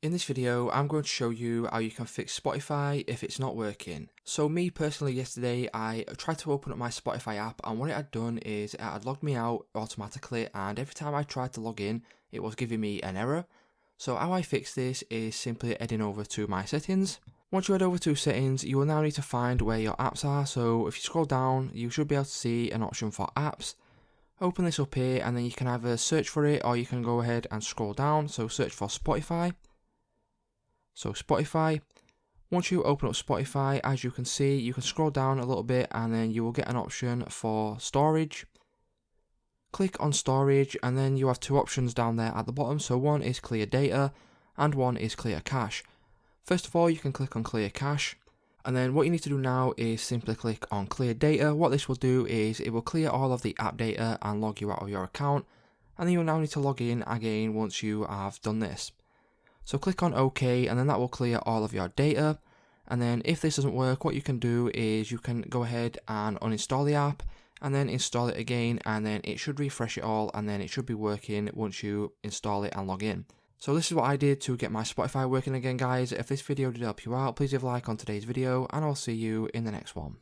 In this video, I'm going to show you how you can fix Spotify if it's not working. So me personally yesterday, I tried to open up my Spotify app and what it had done is it had logged me out automatically, and every time I tried to log in, it was giving me an error. So how I fix this is simply heading over to my settings. Once you head over to settings, you will now need to find where your apps are. So if you scroll down, you should be able to see an option for apps. Open this up here and then you can either search for it or you can go ahead and scroll down. So search for Spotify. So Spotify, once you open up Spotify, as you can see, you can scroll down a little bit and then you will get an option for storage. Click on storage and then you have two options down there at the bottom. So one is clear data and one is clear cache. First of all, you can click on clear cache. And then what you need to do now is simply click on clear data. What this will do is it will clear all of the app data and log you out of your account. And then you'll now need to log in again once you have done this. So click on OK and then that will clear all of your data. And then if this doesn't work, what you can do is you can go ahead and uninstall the app and then install it again, and then it should refresh it all and then it should be working once you install it and log in. So this is what I did to get my Spotify working again, guys. If this video did help you out, please leave a like on today's video and I'll see you in the next one.